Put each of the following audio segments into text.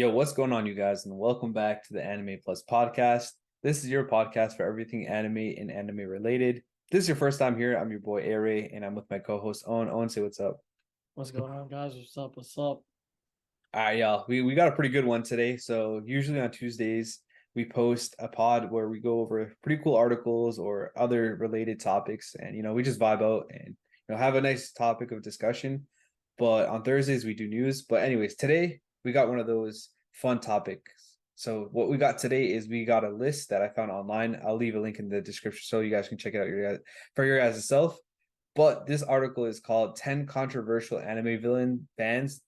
Yo, what's going on, you guys? And welcome back to the Anime Plus podcast. This is your podcast for everything anime and anime related. If this is your first time here, I'm your boy Aray, and I'm with my co-host Owen. Owen, say what's up. What's going on, guys? What's up? What's up? All right, y'all. We got a pretty good one today. So usually on Tuesdays, we post a pod where we go over pretty cool articles or other related topics, and we just vibe out and have a nice topic of discussion. But on Thursdays we do news. But anyways, today we got one of those fun topics. So what we got today is we got a list that I found online. I'll leave a link in the description so you guys can check it out for your guys' self. But this article is called 10 Controversial Anime Villain Fans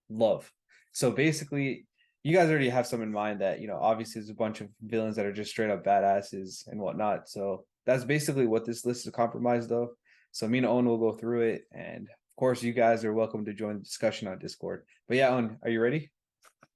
Love. So basically, you guys already have some in mind that, obviously there's a bunch of villains that are just straight up badasses and whatnot. So that's basically what this list is comprised of. So me and Owen will go through it. And of course, you guys are welcome to join the discussion on Discord. But yeah, Owen, are you ready?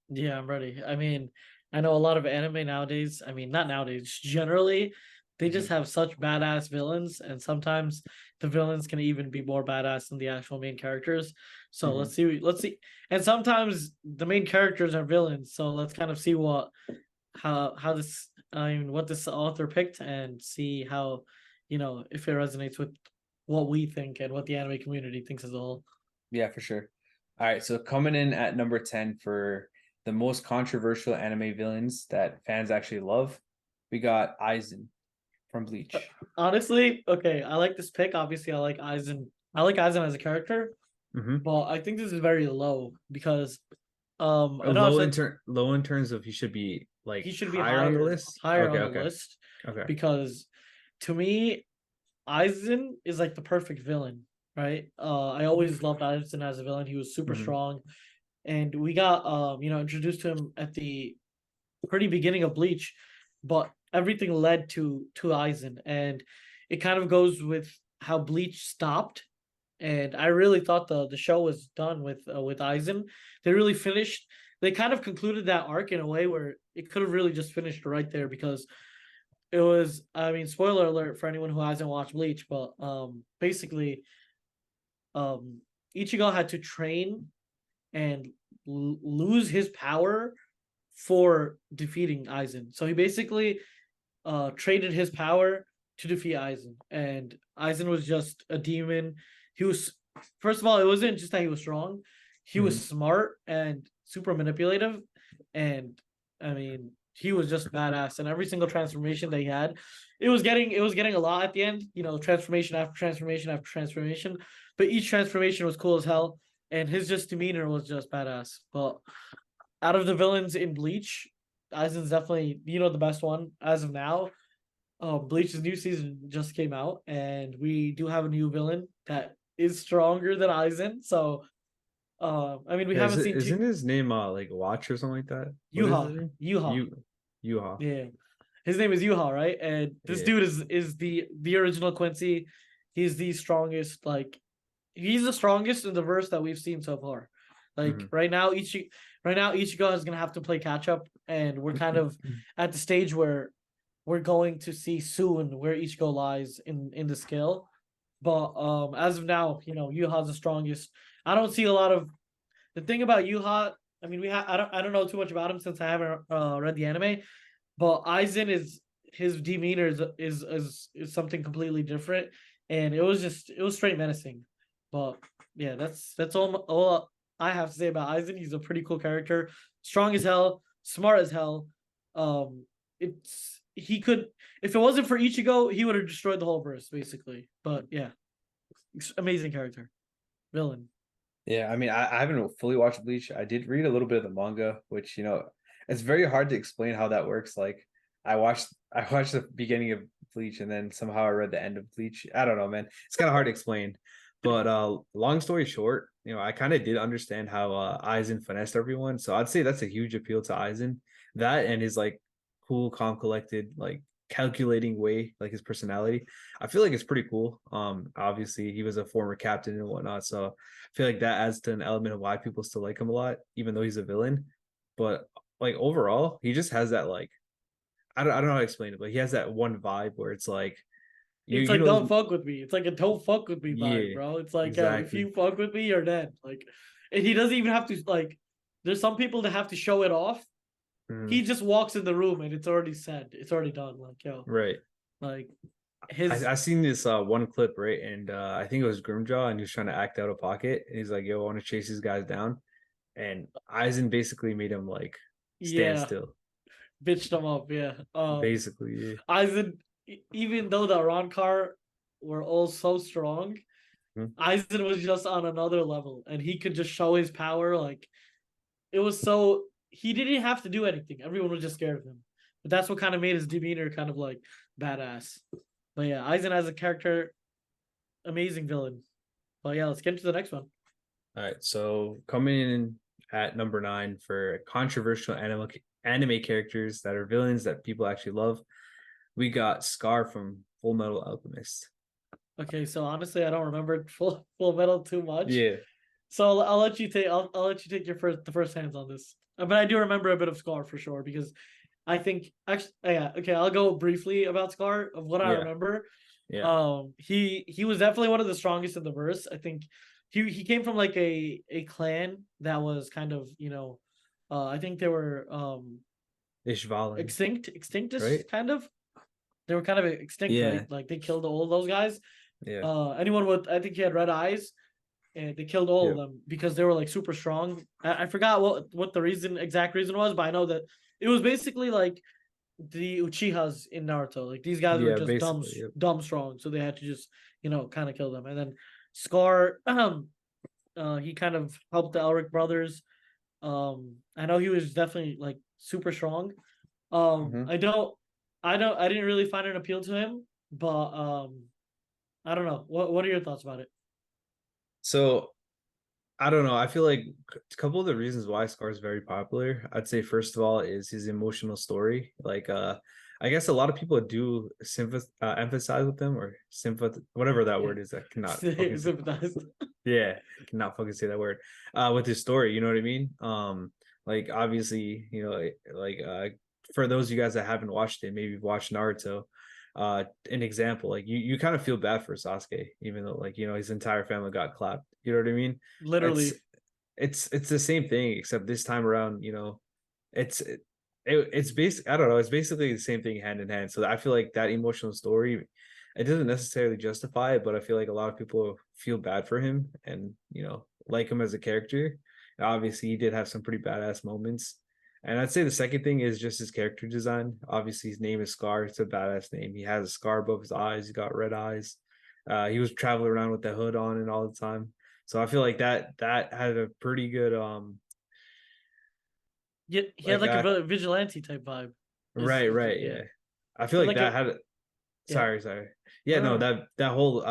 Yeah, I'm ready. I know a lot of anime nowadays. Not nowadays, generally, they just have such badass villains, and sometimes the villains can even be more badass than the actual main characters. So Mhm. let's see. And sometimes the main characters are villains. So let's kind of see what this author picked and see how, if it resonates with what we think and what the anime community thinks as a whole. Yeah, for sure. All right, so coming in at number 10 for the most controversial anime villains that fans actually love, we got Aizen from Bleach. Honestly, okay, I like this pick. Obviously, I like Aizen. I like Aizen as a character, Mm-hmm. but I think this is very low because I know I've Low said low in terms of he should be he like should be higher on the list. higher Okay, on the okay, list okay. because to me, Aizen is like the perfect villain, right? I always loved Aizen as a villain. He was super Mm-hmm. strong, and we got introduced to him at the pretty beginning of Bleach, but everything led to Aizen, and it kind of goes with how Bleach stopped. And I really thought the show was done with Aizen. They really finished. They kind of concluded that arc in a way where it could have really just finished right there because it was. Spoiler alert for anyone who hasn't watched Bleach, but basically, um, Ichigo had to train and lose his power for defeating Aizen. So he basically traded his power to defeat Aizen. And Aizen was just a demon. He was, first of all, it wasn't just that he was strong, he was Mm-hmm. smart and super manipulative. And he was just badass. And every single transformation that he had, it was getting a lot at the end, transformation after transformation after transformation. But each transformation was cool as hell. And his just demeanor was just badass. But out of the villains in Bleach, Aizen's definitely the best one as of now. Bleach's new season just came out, and we do have a new villain that is stronger than Aizen. So, we Yeah, haven't seen isn't his name like Watch or something like that? What is his Yuha. name? Yuha, Yuha. yeah, his name is Yuha, right? And this Yeah. dude is the original Quincy. He's the strongest. Like, he's the strongest in the verse that we've seen so far. Like Mm-hmm. right now, Ichigo is gonna have to play catch up, and we're kind of at the stage where we're going to see soon where Ichigo lies in the scale. But as of now, Yuha's the strongest. I don't see a lot of the thing about Yuha. I don't know too much about him since I haven't read the anime. But Aizen is his demeanor is something completely different, and it was straight menacing. But yeah, that's all I have to say about Aizen. He's a pretty cool character, strong as hell, smart as hell. It's he could if it wasn't for Ichigo, he would have destroyed the whole verse basically. But yeah, amazing character, villain. Yeah, I haven't fully watched Bleach. I did read a little bit of the manga, which it's very hard to explain how that works. Like I watched the beginning of Bleach and then somehow I read the end of Bleach. I don't know, man. It's kind of hard to explain. But long story short, I kind of did understand how Aizen finessed everyone. So I'd say that's a huge appeal to Aizen. That and his like cool, calm, collected, like calculating way, like his personality. I feel like it's pretty cool. Obviously he was a former captain and whatnot, so I feel like that adds to an element of why people still like him a lot, even though he's a villain. But like overall, he just has that like I don't know how to explain it, but he has that one vibe where it's like you It's you like know don't fuck with me. It's like a don't fuck with me vibe, yeah, bro. It's like if exactly. you fuck with me, you're dead. Like, and he doesn't even have to like. there's some people that have to show it off. Mhm. He just walks in the room and it's already said. It's already done. Like, yo, Right. like I his I seen this one clip, right? And I think it was Grimjaw, and he was trying to act out of pocket. And he's like, "Yo, I want to chase these guys down." And Eisen basically made him like stand yeah, still. bitched him up. Yeah. Basically, Eisen, even though the Arankar were all so strong, yeah. Eisen was just on another level, and he could just show his power. Like it was so he didn't have to do anything. Everyone was just scared of him. But that's what kind of made his demeanor kind of like badass. But yeah, Eisen as a character, amazing villain. But yeah, let's get into the next one. All right, so coming in at number 9 for controversial anime characters that are villains that people actually love, we got Scar from Full Metal Alchemist. Okay, so honestly, I don't remember Full Metal too much. Yeah, So I'll let you take I'll let you take the first hands on this. But I do remember a bit of Scar for sure because I think actually yeah, okay, I'll go briefly about Scar of what I yeah, remember. yeah. He was definitely one of the strongest in the verse. I think he came from like a clan that was kind of, I think they were Ishvalan, extinctish right? kind of. They were kind of extinct, right? Yeah, Like they killed all those guys. yeah, Anyone with I think he had red eyes, and they killed all yeah, of them because they were like super strong. I forgot what the exact reason was, but I know that it was basically like the Uchihas in Naruto. Like these guys were yeah. just Basically, yeah, dumb strong, so they had to just kind of kill them. And then Scar, he kind of helped the Elric brothers. I know he was definitely like super strong. hmm. I didn't really find an appeal to him, but I don't know. What are your thoughts about it? So I don't know. I feel like a couple of the reasons why Scar is very popular, I'd say first of all is his emotional story. Like I guess a lot of people do emphasize with them or sympath whatever that Yeah, word is. I cannot fucking say. sympathized. Yeah, I cannot fucking say that word. With his story, you know what I mean? Like obviously, like for those of you guys that haven't watched it, maybe you've watched Naruto. An example, like you kind of feel bad for Sasuke, even though like his entire family got clapped. You know what I mean? It's Literally, it's the same thing, except this time around, it's it's basic. I don't know. It's basically the same thing hand in hand. So I feel like that emotional story, it doesn't necessarily justify it, but I feel like a lot of people feel bad for him and like him as a character. Obviously, he did have some pretty badass moments. And I'd say the second thing is just his character design. Obviously, his name is Scar. It's a badass name. He has a scar above his eyes. He's got red eyes. He was traveling around with the hood on and all the time. So I feel like that had a pretty good yet he had like like a vigilante type vibe. right, Yeah, yeah. I feel he had like like that a had yeah. sorry. Yeah, No, no, no, no. that whole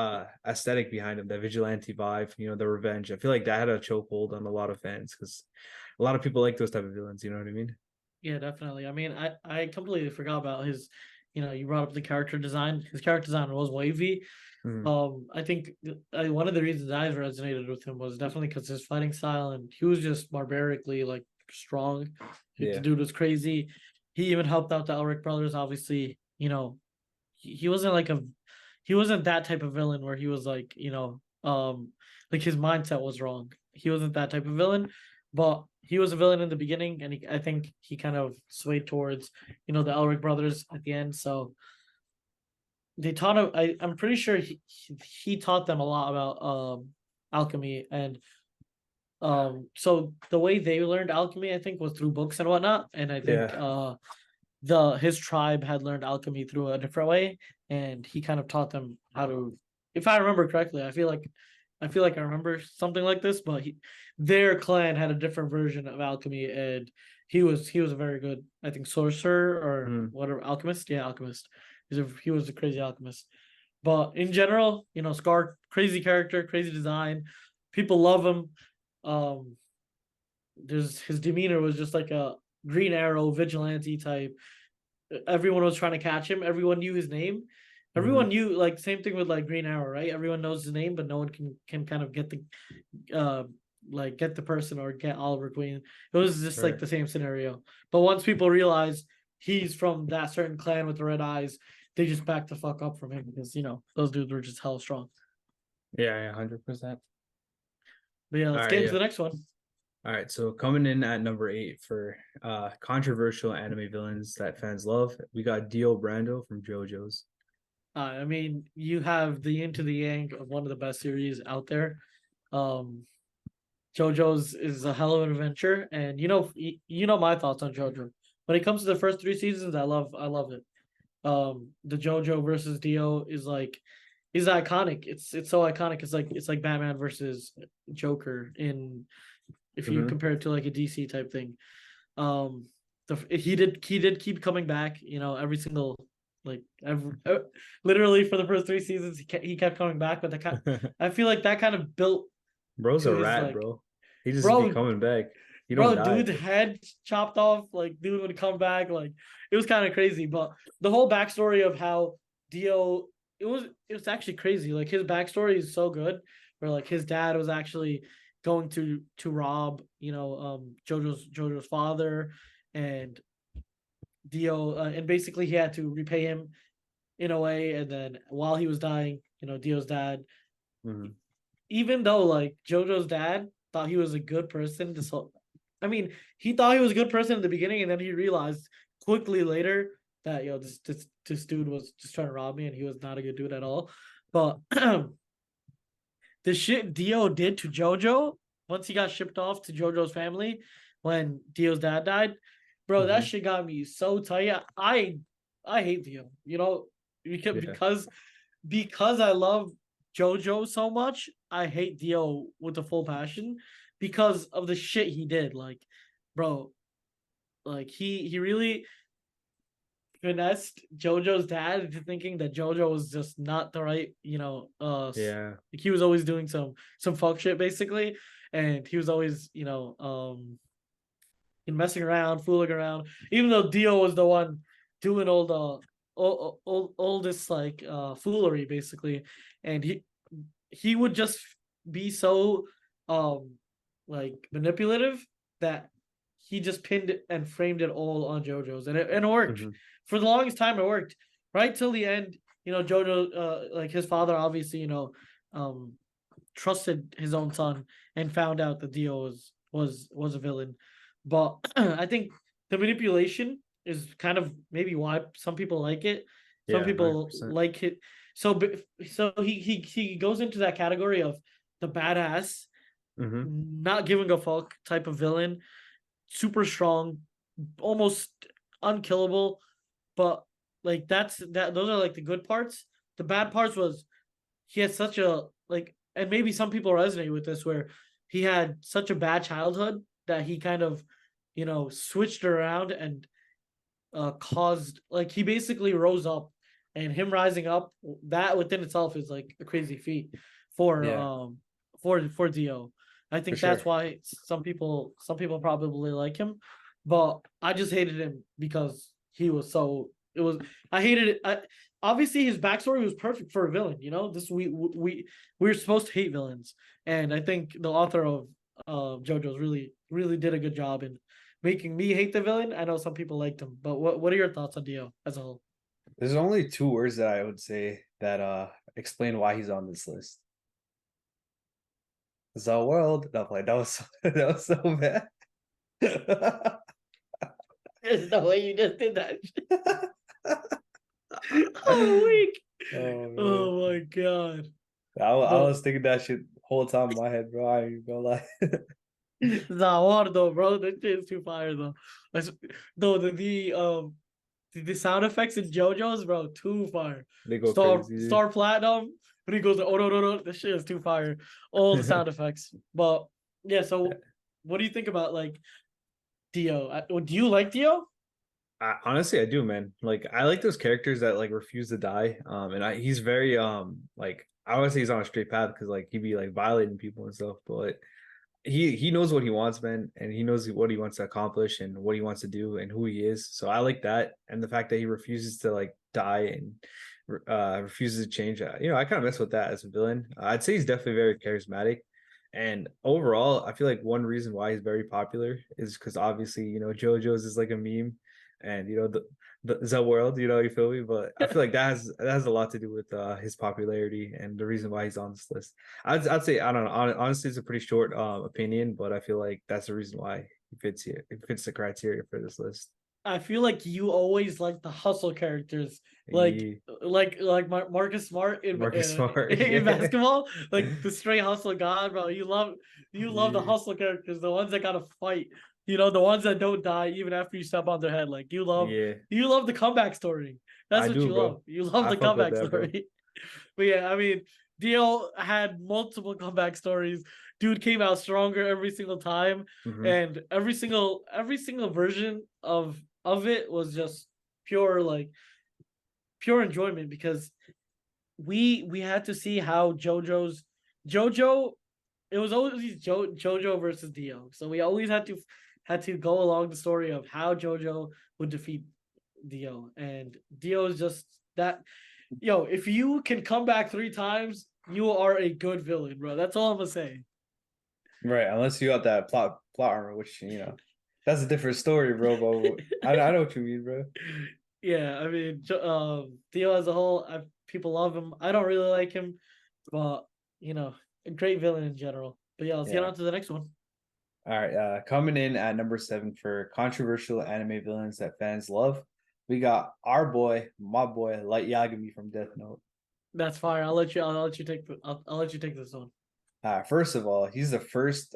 aesthetic behind him, that vigilante vibe, the revenge. I feel like that had a chokehold on a lot of fans because a lot of people like those type of villains, you know what I mean? Yeah, definitely. I mean, I completely forgot about his. You brought up the character design. His character design was wavy. Mhm. I think one of the reasons I resonated with him was definitely because his fighting style, and he was just barbarically like strong. The Yeah. dude was crazy. He even helped out the Elric brothers. Obviously, he wasn't he wasn't that type of villain where he was like his mindset was wrong. He wasn't that type of villain, but he was a villain in the beginning, and I think he kind of swayed towards the Elric brothers at the end. So they taught him. I'm pretty sure he taught them a lot about alchemy, and so the way they learned alchemy, I think, was through books and whatnot. And I think Yeah. the his tribe had learned alchemy through a different way, and he kind of taught them how to. If I remember correctly, I remember something like this, but their clan had a different version of alchemy, and he was a very good, I think, sorcerer or Mhm. whatever, alchemist. Yeah, alchemist. He was a crazy alchemist. But in general, Scar, crazy character, crazy design. People love him. Um, there's his demeanor was just like a Green Arrow vigilante type. Everyone was trying to catch him. Everyone knew his name. Everyone Mhm. knew, like, same thing with like Green Arrow, right? Everyone knows his name, but no one can kind of get the uh get the person or get Oliver Queen. It was just like Right. the same scenario. But once people realize he's from that certain clan with the red eyes, they just back the fuck up from him because those dudes were just hell strong. Yeah, yeah, 100%. But yeah, All let's right, get into yeah. the next one. All right, so coming in at number 8 for controversial anime villains that fans love, we got Dio Brando from JoJo's. I mean, you have the Yin to the Yang of one of the best series out there. Um, JoJo's is a hell of an adventure, and you know my thoughts on JoJo. When it comes to the first 3 seasons, I love it. The JoJo versus Dio is iconic. It's so iconic. It's like Batman versus Joker in if you Mm-hmm. compare it to like a DC type thing. Um, he did keep coming back. Every single literally for the first 3 seasons he kept coming back. But I feel like that kind of built Bro's to a his rat, like bro. He just be bro coming back. He don't bro die. dude's head chopped off. Like dude would come back. Like it was kind of crazy. But the whole backstory of how Dio it was actually crazy. Like his backstory is so good. Where like his dad was actually going to rob JoJo's father, and Dio and basically he had to repay him in a way. And then while he was dying, Dio's dad, Mhm. even though like JoJo's dad thought he was a good person, I mean, he thought he was a good person in the beginning, and then he realized quickly later that this dude was just trying to rob me, and he was not a good dude at all. But the shit Dio did to JoJo once he got shipped off to JoJo's family when Dio's dad died, bro, that Mhm. shit got me so tight. I hate Dio, because Yeah. because I love JoJo so much, I hate Dio with a full passion because of the shit he did. Like, bro, like he really finessed JoJo's dad into thinking that JoJo was just not the right, Yeah. like he was always doing some fuck shit basically, and he was always, messing around, fooling around, even though Dio was the one doing all this like foolery basically, and he would just be so um like manipulative that he just pinned it and framed it all on JoJo's, and it worked Mhm. for the longest time. It worked right till the end. JoJo, like his father, obviously, um, trusted his own son and found out that Dio was a villain. But I think the manipulation is kind of maybe why some people like it. Some Yeah, people 100%. like it. So he goes into that category of the badass, Mhm. not giving a fuck type of villain, super strong, almost unkillable. But like those are like the good parts. The bad parts was he had such a like, and maybe some people resonate with this, where he had such a bad childhood that he kind of switched around and caused, like, he basically rose up, and him rising up, that within itself is like a crazy feat for Yeah, Dio. I for think that's sure. why some people probably like him, but I just hated him because he was so it was I hated it. Obviously his backstory was perfect for a villain. This we were supposed to hate villains, and I think the author of JoJo's really did a good job in making me hate the villain. I know some people liked him, but what are your thoughts on Dio as a whole? There's only 2 words that I would say that explain why he's on this list. The world. No, like that was that was so bad. There's no way you just did that. Oh, weak. Oh man. Oh my god. I The was thinking that shit whole time in my head, bro. I ain't gonna lie. Zawardo, bro. That shit is too fire though. No, the sound effects in JoJo's, bro, too fire. They go Star crazy, Star Platinum, when he goes, oh no no no, this shit is too fire. All the dude. sound effects. But yeah, so what do you think about like Dio? Do you like Dio? Honestly, I do, man. Like, I like those characters that like refuse to die. And he's very like I would say he's on a straight path because like he be like violating people and stuff, but he knows what he wants, man, and he knows what he wants to accomplish and what he wants to do and who he is. So I like that, and the fact that he refuses to like die and refuses to change. I kind of mess with that as a villain. I'd say he's definitely very charismatic, and overall, I feel like one reason why he's very popular is because obviously JoJo's is like a meme, and the world, you feel me? But I feel like that has a lot to do with his popularity and the reason why he's on this list. I'd say I don't know. Honestly, it's a pretty short opinion, but I feel like that's the reason why he fits here. It fits the criteria for this list. I feel like you always like the hustle characters, like He, Marcus Smart in Marcus Smart, in yeah, basketball, like the straight hustle god, bro. You love the yeah, hustle characters, the ones that gotta fight. The ones that don't die even after you step on their head. Like yeah. you love the comeback story. That's I what do, you love. bro. You love I the fuck with comeback that, bro. story. But yeah, I mean, Dio had multiple comeback stories. Dude came out stronger every single time, Hmm. and every single version of it was just pure like pure enjoyment because we had to see how JoJo. It was always JoJo versus Dio, so we always had to go along the story of how JoJo would defeat Dio, and Dio is just that. Yo, if you can come back 3 times, you are a good villain, bro. That's all I'm gonna say. Right, unless you got that plot armor, which that's a different story, bro. But I know what you mean, bro. Yeah, I mean, Theo as a whole, people love him. I don't really like him, but a great villain in general. But yeah, let's get Yeah. on to the next one. All right, coming in at number 7 for controversial anime villains that fans love, we got our boy, my boy, Light Yagami from Death Note. That's fire. I'll let you take this one. First of all, he's the first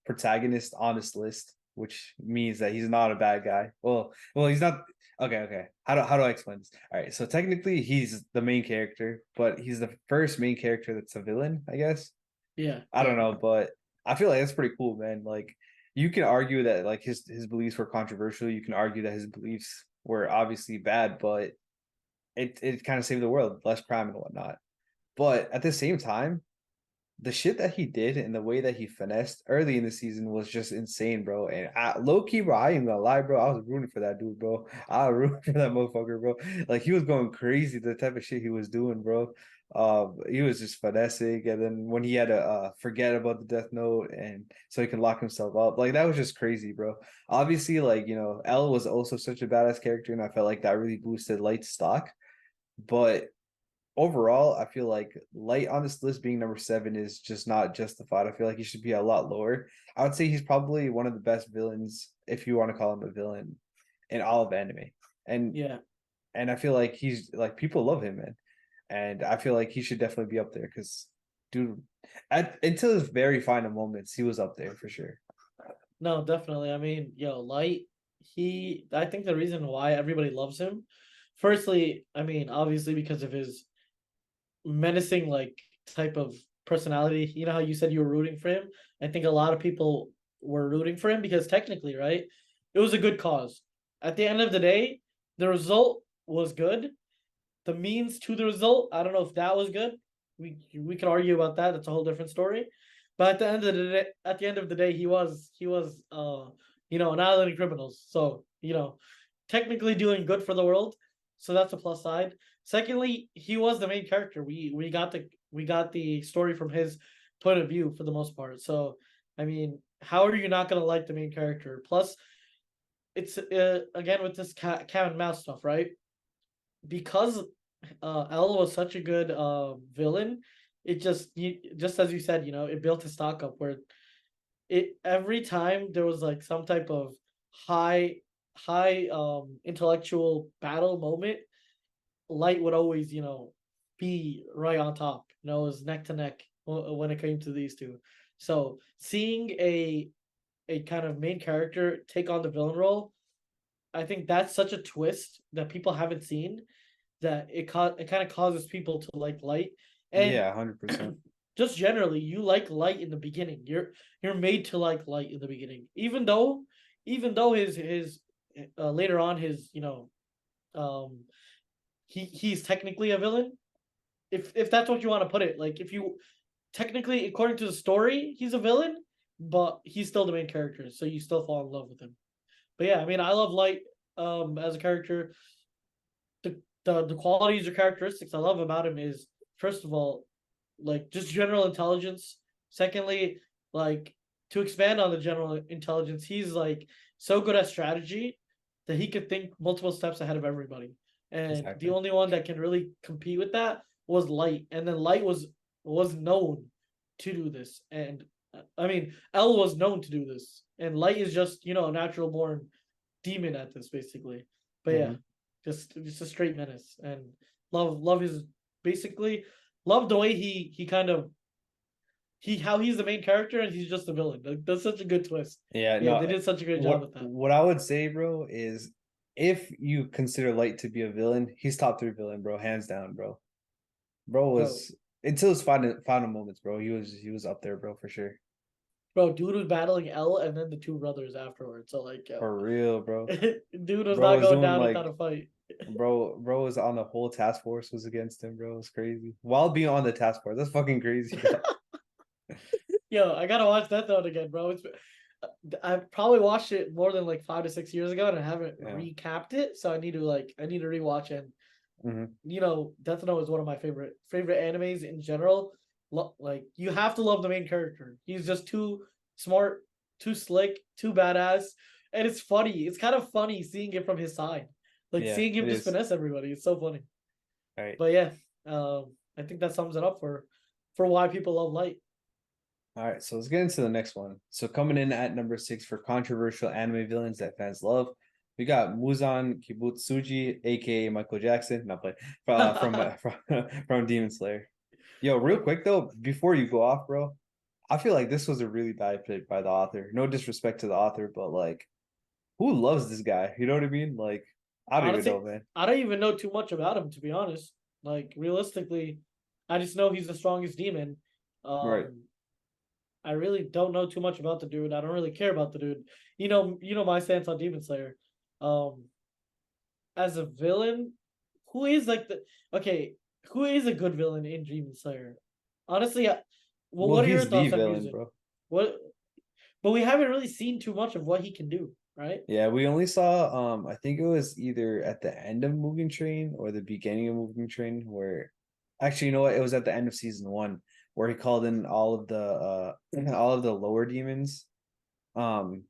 protagonist on this list, which means that he's not a bad guy. Well, he's not. Okay, okay. How do I explain this? All right, so technically he's the main character, but he's the first main character that's a villain, I guess. Yeah, I yeah, don't know, but I feel like that's pretty cool, man. Like you can argue that like his beliefs were controversial. You can argue that his beliefs were obviously bad, but it kind of saved the world, less crime and whatnot. But at the same time, the shit that he did and the way that he finessed early in the season was just insane, bro. And low key, bro, I ain't gonna lie, bro. I was rooting for that dude, bro. I was rooting for that motherfucker, bro. Like he was going crazy, the type of shit he was doing, bro. He was just finessing, and then when he had to forget about the Death Note and so he can lock himself up, like that was just crazy, bro. Obviously, like L was also such a badass character, and I felt like that really boosted Light's stock. But overall, I feel like Light on this list being number 7 is just not justified. I feel like he should be a lot lower. I would say he's probably one of the best villains, if you want to call him a villain, in all of anime. And yeah. and I feel like he's like people love him, man. And I feel like he should definitely be up there because dude, until his very final moments, he was up there for sure. No, definitely. I mean, yo, Light. I think the reason why everybody loves him, firstly, I mean, obviously because of his menacing like type of personality. You know how you said you were rooting for him? I think a lot of people were rooting for him because technically, right? It was a good cause. At the end of the day, the result was good. The means to the result, I don't know if that was good. We can argue about that. That's a whole different story. But at the end of the day, he was annihilating criminals. So technically doing good for the world. So that's a plus side. Secondly, he was the main character. We got the story from his point of view for the most part. So I mean, how are you not gonna like the main character? Plus, it's again with this cat and mouse stuff, right? Because L was such a good villain. Just as you said, it built his stock up where it every time there was like some type of high intellectual battle moment, Light would always be right on top. It was neck to neck when it came to these two. So seeing a kind of main character take on the villain role, I think that's such a twist that people haven't seen, that it kind of causes people to like Light. And Yeah, 100%. just generally, you like Light in the beginning. You're made to like Light in the beginning, even though his later on his um he's technically a villain, if that's what you want to put it. Like if you technically, according to the story, he's a villain, but he's still the main character, so you still fall in love with him. But yeah, I mean, I love Light as a character. The qualities or characteristics I love about him is, first of all, like just general intelligence. Secondly, like to expand on the general intelligence, he's like so good at strategy that he could think multiple steps ahead of everybody. And the Exactly. only one that can really compete with that was Light. And then Light was known to do this. And I mean, L was known to do this. And Light is just, a natural born demon at this, basically. But yeah, Hmm. just a straight menace. And love his basically love the way he kind of how he's the main character and he's just the villain. Like, that's such a good twist. Yeah, Yeah, they no. did such a great job What with that. what I would say, bro, is if you consider Light to be a villain, he's top three villain, bro, hands down, bro. Bro Bro, was until his final moments, bro. He was up there, bro, for sure. dude was battling L and then the two brothers afterwards. So like, yo, For real, bro. dude was Bro not was going doing down like without a fight. bro was on the whole task force was against him, bro. It's crazy. While being on the task force, that's fucking crazy, bro. Yo, I gotta watch Death Note again, bro. I probably watched it more than like 5 to 6 years ago, and I haven't Yeah. recapped it. So I need to rewatch it. Hmm. Death Note is one of my favorite animes in general. Like you have to love the main character. He's just too smart, too slick, too badass, and it's funny. It's kind of funny seeing it from his side, like Yeah, seeing him it just is. finesse everybody. It's so funny. All right. But yeah, I think that sums it up for why people love Light. All right, so let's get into the next one. So coming in at number 6 for controversial anime villains that fans love, we got Muzan Kibutsuji, aka Michael Jackson, not play from Demon Slayer. Yo, real quick though, before you go off, bro, I feel like this was a really bad pick by the author. No disrespect to the author, but like, who loves this guy? You know what I mean? Like, I don't even know, Honestly, man. I don't even know too much about him to be honest. Like realistically, I just know he's the strongest demon. Right. Um, I really don't know too much about the dude. I don't really care about the dude. You know my stance on Demon Slayer. Um, as a villain, who is like the okay? Who is a good villain in Demon Slayer? Honestly, well, Well, what are your he's the thoughts on villain, music? bro. What? But we haven't really seen too much of what he can do, right? Yeah, we only saw I think it was either at the end of Moving Train or the beginning of Moving Train where actually you know what, it was at the end of season 1 where he called in all of the all of the lower demons. Um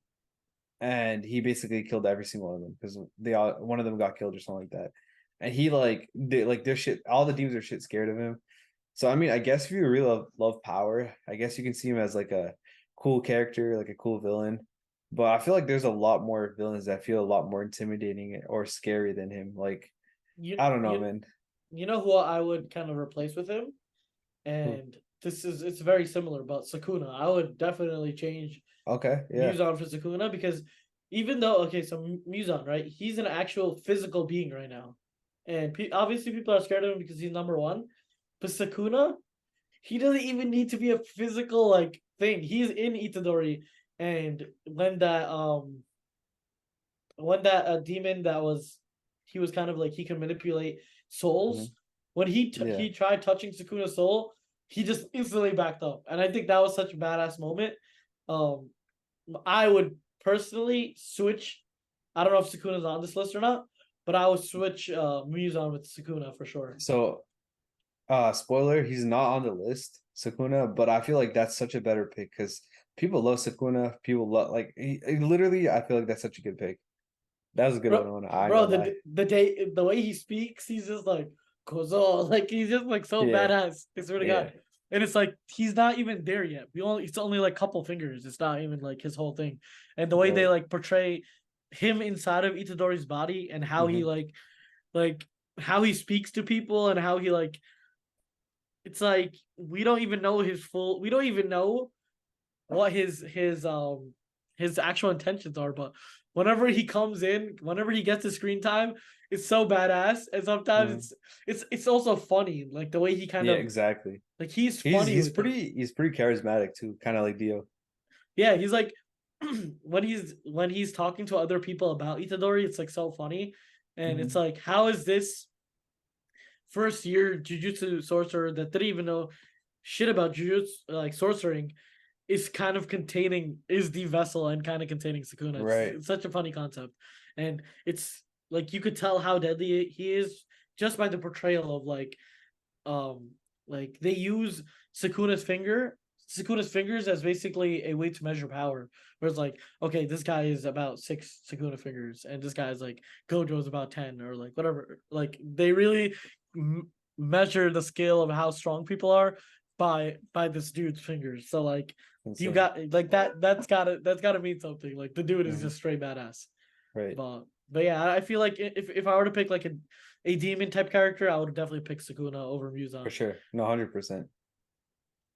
and he basically killed every single one of them because they all one of them got killed or something like that. And he like their shit all the demons are shit scared of him. So I mean, I guess if you really love power, I guess you can see him as like a cool character, like a cool villain. But I feel like there's a lot more villains that feel a lot more intimidating or scary than him. Like, You I don't know, you man. you know who I would kind of replace with him, Who? and it's very similar, but Sakuna. I would definitely change Okay, yeah. Muzan for Sakuna because even though okay, so Muzan, right? He's an actual physical being right now, and obviously people are scared of him because he's number one. But Sakuna, he doesn't even need to be a physical like thing. He's in Itadori, and when that demon that was he was kind of like he can manipulate souls. Mhm. When Yeah. he tried touching Sakuna's soul, he just instantly backed up, and I think that was such a badass moment. Um, I would personally switch. I don't know if Sakuna's on this list or not, but I would switch Muzan with Sakuna for sure. So, spoiler, he's not on the list, Sakuna, but I feel like that's such a better pick because people love Sakuna. People love like literally. I feel like that's such a good pick. That was a good Bro, one. I ain't bro, gonna lie. the way he speaks, he's just like Kozo, like he's just like so Yeah, badass. I swear to God, yeah. and it's like he's not even there yet. It's only like couple fingers. It's not even like his whole thing, and the way they Right. like portray him inside of Itadori's body and how he Hmm. like how he speaks to people and how he like it's like we don't even know we don't even know what his actual intentions are, but whenever he comes in, whenever he gets the screen time, it's so badass. And sometimes Hmm. it's also funny, like the way he kind Yeah, of exactly. like he's He's funny he's with it. pretty he's pretty charismatic too, kind of like Dio. Yeah, he's like when he's talking to other people about Itadori, it's like so funny. And it's Hmm. like, how is this first year jujutsu sorcerer that didn't even know shit about jujutsu like sorcering is kind of containing is the vessel and kind of containing Sakuna. Right. It's such a funny concept, and it's like you could tell how deadly he is just by the portrayal of um like they use Sakuna's finger Sukuna's fingers as basically a way to measure power. Where it's like, okay, this guy is about 6 Sukuna fingers, and this guy's like Gojo's about 10, or like whatever. Like they really measure the scale of how strong people are by this dude's fingers. So like you Insane. got like that. That's gotta mean something. Like the dude is Mhm. just straight badass. Right. But yeah, I feel like if I were to pick like a demon type character, I would definitely pick Sukuna over For Muzan. sure. No, 100%.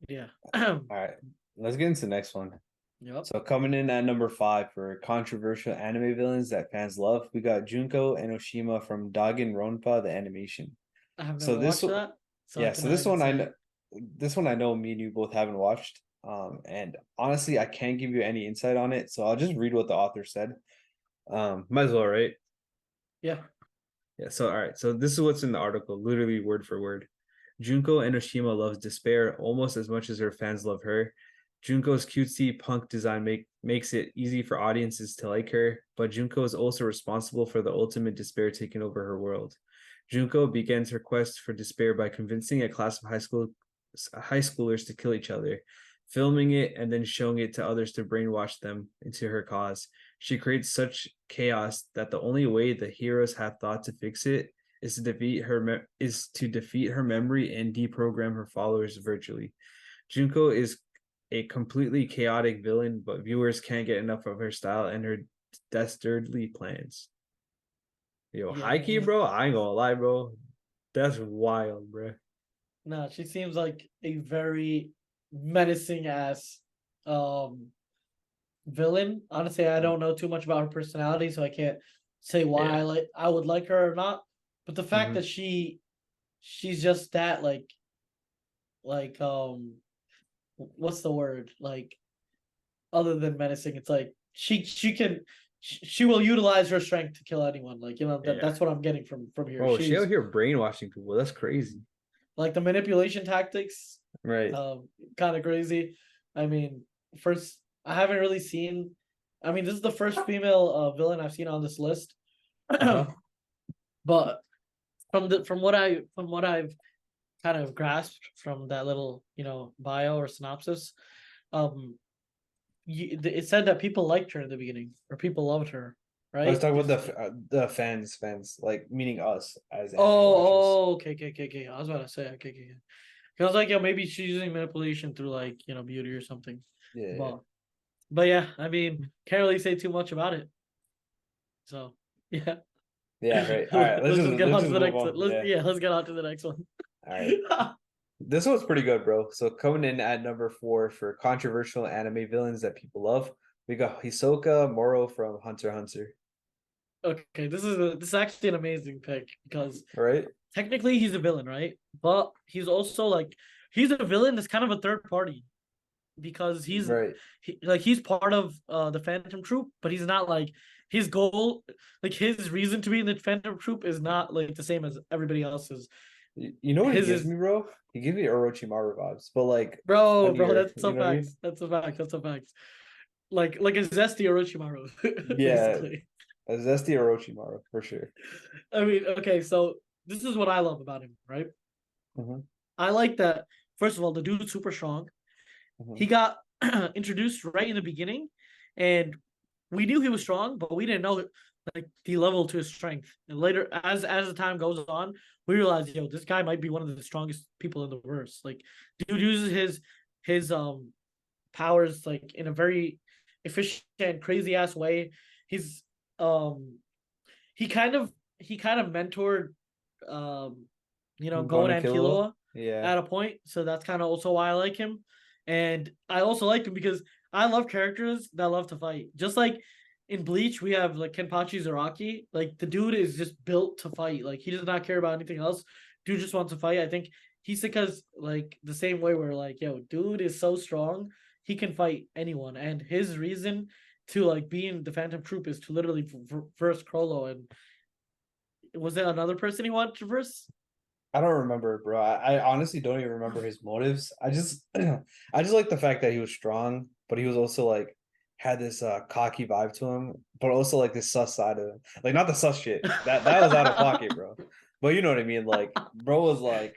Yeah. All right. Let's get into the next one. Yep. So coming in at number 5 for controversial anime villains that fans love, we got Junko Enoshima from Danganronpa the animation. I have So never this watched that, so I yeah, so cannot this even one I say. know this one I know me and you both haven't watched. And honestly, I can't give you any insight on it, so I'll just read what the author said. Might as well, right? Yeah. Yeah, so all right. So this is what's in the article, literally word for word. Junko Enoshima loves despair almost as much as her fans love her. Junko's cutesy punk design makes it easy for audiences to like her, but Junko is also responsible for the ultimate despair taking over her world. Junko begins her quest for despair by convincing a class of high schoolers to kill each other, filming it and then showing it to others to brainwash them into her cause. She creates such chaos that the only way the heroes have thought to fix it is to defeat her memory and deprogram her followers virtually. Junko is a completely chaotic villain, but viewers can't get enough of her style and her dastardly plans. Yo, Yeah. high key, bro. I ain't gonna lie, bro. That's wild, bro. No, she seems like a very menacing ass um villain. Honestly, I don't know too much about her personality, so I can't say why Yeah. I would like her or not. But the fact Mm-hmm. that she's just that like what's the word? Like other than menacing, it's like she will utilize her strength to kill anyone. Like, Yeah. that's what I'm getting from here. Bro, she out She's here brainwashing people. That's crazy. like the manipulation tactics, Right. kind of crazy. I mean, first I haven't really seen. I mean, this is the first female villain I've seen on this list. Uh-huh. But from what I've kind of grasped from that little bio or synopsis, um, it said that people liked her in the beginning or people loved her, I was right? talking Is about the fans, like meaning us as anime watchers. oh, okay. I was about to say okay. I was like, yo, maybe she's using manipulation through like beauty or something. Yeah. But yeah, I mean, can't really say too much about it. So yeah, Yeah, right. All right, let's get let's on to just the move next one. on. Yeah. Let's get on to the next one. All right. This one's pretty good, bro. So coming in at number 4 for controversial anime villains that people love, we got Hisoka Moro from Hunter x Hunter. Okay, this is actually an amazing pick because Right? technically he's a villain, right? But he's also like he's a villain that's kind of a third party because Right. he's part of the Phantom Troop, but he's not like his goal, like his reason to be in the Phantom Troop is not like the same as everybody else's. You know what he His gives is me, bro? He gives me Orochimaru vibes, but like bro, funnier. that's You a know what I fact. mean? That's a fact. That's a fact. Like a zesty Orochimaru, Yeah, basically. that's the Orochimaru for sure. I mean, okay, so this is what I love about him, right? Hmm. I like that. First of all, the dude's super strong. Hmm. He got introduced right in the beginning, and we knew he was strong, but we didn't know like the level to his strength. And later, as the time goes on, we realized, this guy might be one of the strongest people in the verse. Like, dude uses his powers like in a very efficient and crazy ass way. He's um he kind of mentored um Gon Gonna and kill him. Killua Yeah. at a point, so that's kind of also why I like him. And I also like him because I love characters that love to fight. Just like in Bleach, we have like Kenpachi Zaraki. Like the dude is just built to fight. Like he does not care about anything else. Dude just wants to fight. I think he's because like the same way where like dude is so strong he can fight anyone, and his reason to like be in the Phantom Troop is to literally verse Krollo. And was there another person he wanted to verse? I don't remember, bro. I honestly don't even remember his motives. I just I just like the fact that he was strong, but he was also like had this cocky vibe to him, but also like this sus side of him. Like not the sus shit. That was out of pocket, bro. But you know what I mean? Like bro was like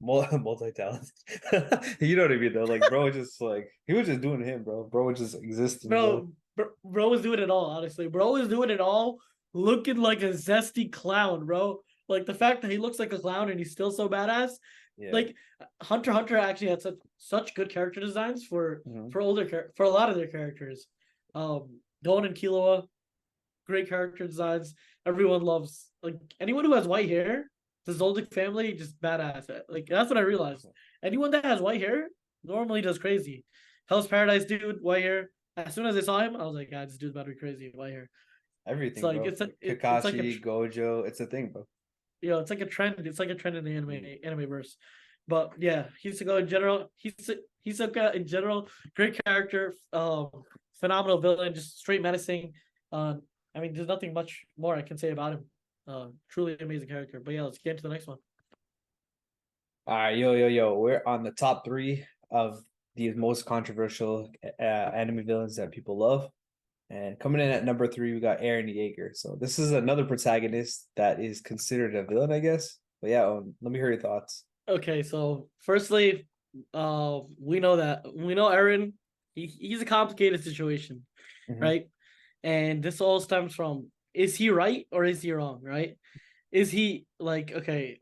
Multi-talented. You know what I mean though? Like bro was just like he was just doing him, bro. Bro was just existing, bro. Bro was doing it all, honestly. Bro was doing it all, looking like a zesty clown, bro. Like the fact that he looks like a clown and he's still so badass. Yeah. Like Hunter x Hunter actually had such good character designs Mhm. for a lot of their characters. Gon and Killua, great character designs. Everyone loves like anyone who has white hair. The Zoldyck family just badass. Like that's what I realized. Anyone that has white hair normally does crazy. Hell's Paradise dude, white hair. As soon as I saw him, I was like, God, this dude's about to be crazy, white hair. It's Everything, like bro. it's like Kakashi, Gojo, it's a thing, bro. it's like a trend. It's like a trend in the Mm. anime verse. But yeah, Hisoka in general, Hisoka in general, great character, phenomenal villain, just straight menacing. I mean, there's nothing much more I can say about him. Truly amazing character. But yeah, let's get into the next one. All right, yo. We're on the top three of the most controversial anime villains that people love. And coming in at number three, we got Eren Yeager. So this is another protagonist that is considered a villain, I guess. But yeah, let me hear your thoughts. Okay, so firstly, we know Eren. He's a complicated situation, Hmm. right? And this all stems from, is he right or is he wrong, right? Is he like, okay,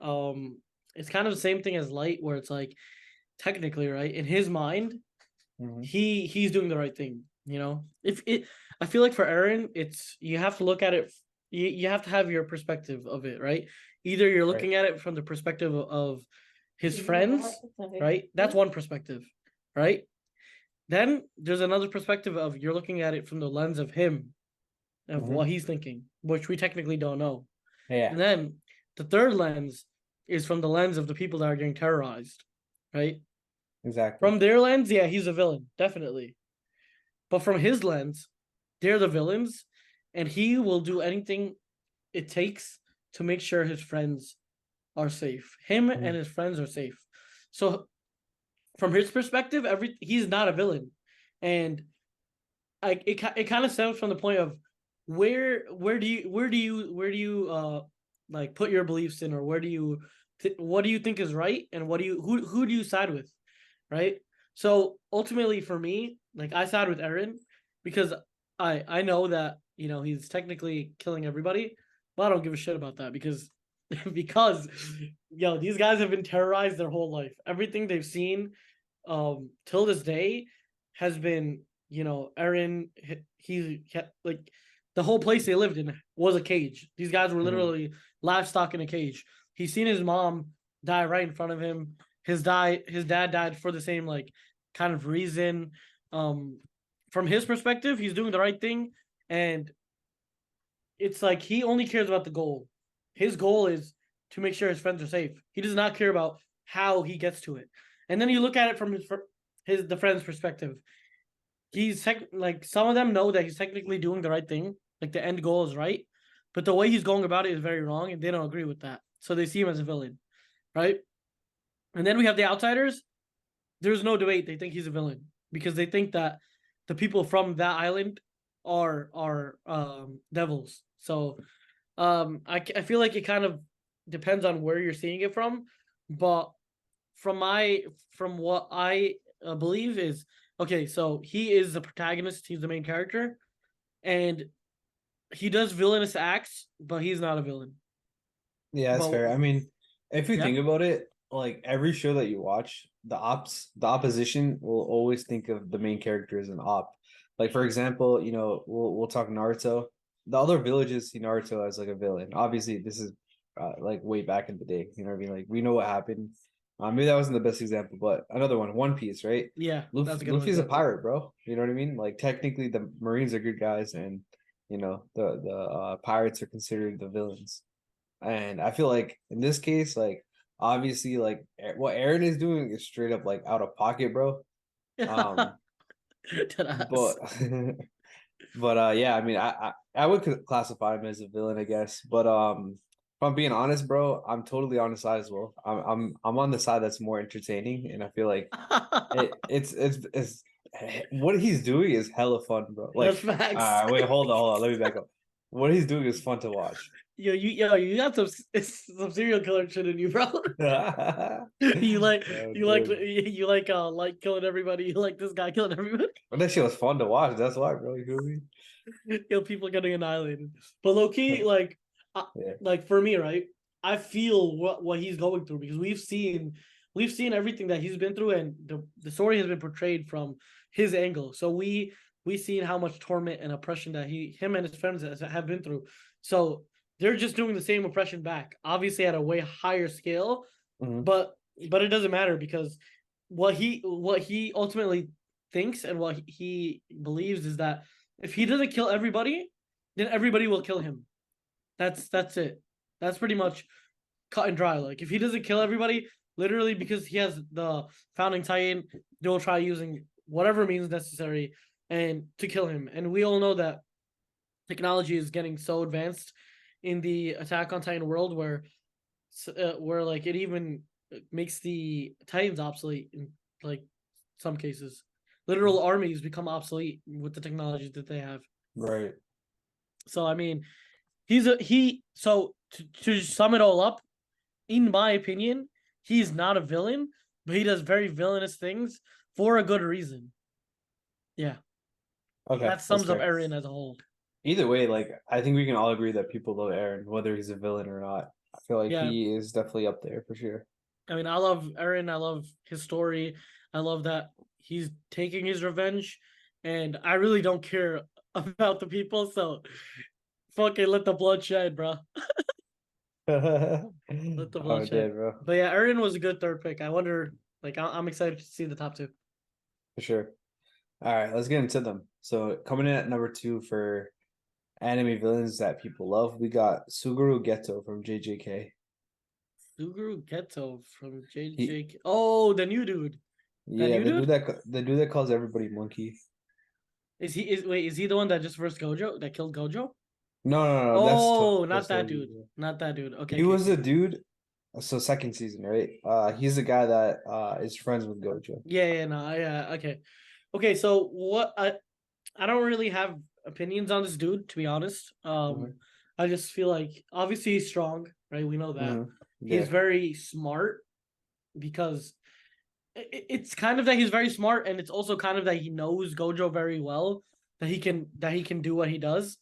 it's kind of the same thing as Light, where it's like technically, right, in his mind, Hmm. he's doing the right thing, you know. If it I feel like for Aaron, it's you have to look at it, you have to have your perspective of it, right? Either you're Right. looking at it from the perspective of his friends, right? That's one perspective, right? Then there's another perspective of you're looking at it from the lens of him, of Hmm. what he's thinking, which we technically don't know. Yeah, And then the third lens is from the lens of the people that are getting terrorized, right? exactly. From their lens, yeah, he's a villain, definitely. But from his lens, they're the villains, and he will do anything it takes to make sure his friends are safe. Him and Mhm. his friends are safe. So from his perspective, he's not a villain, and it kind of stems from the point of where do you like put your beliefs in, or what do you think is right, and who do you side with, right? So ultimately for me, like I side with Eren because I know that, you know, he's technically killing everybody, but I don't give a shit about that because because these guys have been terrorized their whole life. Everything they've seen till this day has been, you know, Eren, like the whole place they lived in was a cage. These guys were Mhm. literally livestock in a cage. He's seen his mom die right in front of him. His dad died for the same like kind of reason. Um, from his perspective, he's doing the right thing, and it's like he only cares about the goal. His goal is to make sure his friends are safe. He does not care about how he gets to it. And then you look at it from the friend's perspective. Like some of them know that he's technically doing the right thing, like the end goal is right, but the way he's going about it is very wrong, and they don't agree with that. So they see him as a villain, right? And then we have the outsiders. There's no debate. They think he's a villain because they think that the people from that island are devils. So I feel like it kind of depends on where you're seeing it from, but from my from what I believe is, okay. So he is the protagonist. He's the main character, and he does villainous acts, but he's not a villain. Yeah, that's But fair. I mean, if you yeah, think about it, like every show that you watch, the opposition will always think of the main character as an op. Like for example, we'll talk Naruto. The other villages see Naruto as like a villain. Obviously, this is like way back in the day. You know what I mean? Like we know what happened. Maybe that wasn't the best example, but another one, One Piece, right? yeah, that's a good Luffy's a example. pirate, bro. You know what I mean? Like technically, the Marines are good guys, and the pirates are considered the villains. And I feel like in this case, like obviously, like what Aaron is doing is straight up like out of pocket, bro. Um, Deadass. but but yeah, I mean, I would classify him as a villain, I guess. But if I'm being honest, bro, I'm totally on the side as well. I'm on the side that's more entertaining, and I feel like it's what he's doing is hella fun, bro. That's Like, facts. wait, hold on, let me back up. What he's doing is fun to watch. you got some serial killer shit in you, bro. you like Oh, you like dude. like killing everybody. You like this guy killing everybody. But that shit was fun to watch. That's why, bro. You feel me? People getting annihilated. But low key, Yeah. like for me, right? I feel what he's going through because we've seen everything that he's been through, and the story has been portrayed from his angle. So we seen how much torment and oppression that him and his friends have been through. So they're just doing the same oppression back, obviously at a way higher scale, Mhm. but it doesn't matter because what he ultimately thinks and what he believes is that if he doesn't kill everybody, then everybody will kill him. That's it. That's pretty much cut and dry. Like if he doesn't kill everybody, literally because he has the founding titan, they'll try using whatever means necessary and to kill him. And we all know that technology is getting so advanced in the Attack on Titan world where like it even makes the Titans obsolete in like some cases. Literal armies become obsolete with the technology that they have. Right. So I mean, so to sum it all up, in my opinion, he's not a villain, but he does very villainous things for a good reason. Yeah, Okay, that that's sums up fair. Eren as a whole. Either way, like I think we can all agree that people love Aaron, whether he's a villain or not. I feel like Yeah, he is definitely up there for sure. I mean, I love Eren. I love his story. I love that he's taking his revenge, and I really don't care about the people. So fucking let the blood shed, bro. Let the blood Oh, shed. dead, bro. But yeah, Eren was a good third pick. I wonder, like, I'm excited to see the top two. For sure. All right, let's get into them. So coming in at number two for anime villains that people love, we got Suguru Geto from JJK. Suguru Geto from He, JJK. Oh, the new dude. That yeah, new dude? the dude that calls everybody monkey. Is he the one that just versed Gojo that killed Gojo? No, that's Oh, not that Tosogi, dude. bro. Not that dude. Okay, He okay, was the okay. dude. So second season, right? He's the guy that is friends with Gojo. Yeah, no, yeah, okay. Okay, so I don't really have opinions on this dude, to be honest. Hmm. I just feel like obviously he's strong, right? We know that. Hmm. He's Yeah. very smart because it's kind of that he's very smart, and it's also kind of that he knows Gojo very well, that he can do what he does.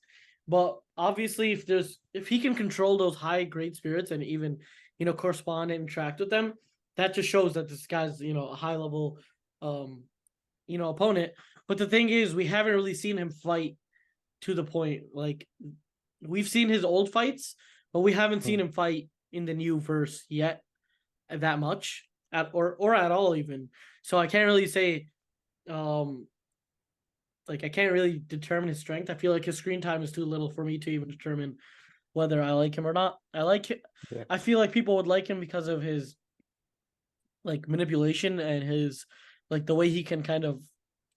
But obviously, if he can control those high grade spirits and even correspond and interact with them, that just shows that this guy's a high level um opponent. But the thing is, we haven't really seen him fight to the point. Like we've seen his old fights, but we haven't seen Hmm. him fight in the new verse yet that much or at all even. So I can't really say um I can't really determine his strength. I feel like his screen time is too little for me to even determine whether I like him or not. Yeah. I feel like people would like him because of his like manipulation and his like the way he can kind of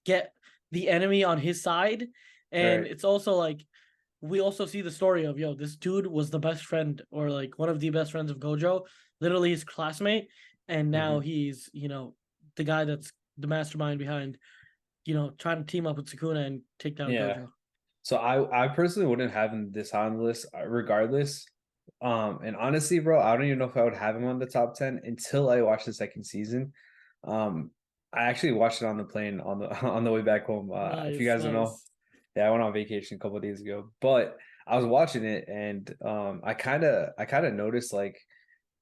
get the enemy on his side. And Right. it's also like we also see the story of this dude was the best friend or like one of the best friends of Gojo, literally his classmate, and now Hmm. he's the guy that's the mastermind behind trying to team up with Sukuna and take down Yeah. Gojo. So I personally wouldn't have him this high on the list regardless. And honestly, bro, I don't even know if I would have him on the top 10 until I watched the second season. Um, I actually watched it on the plane on the on the way back home. If you Nice, guys don't know, nice. yeah, I went on vacation a couple of days ago, but I was watching it and I kind of noticed like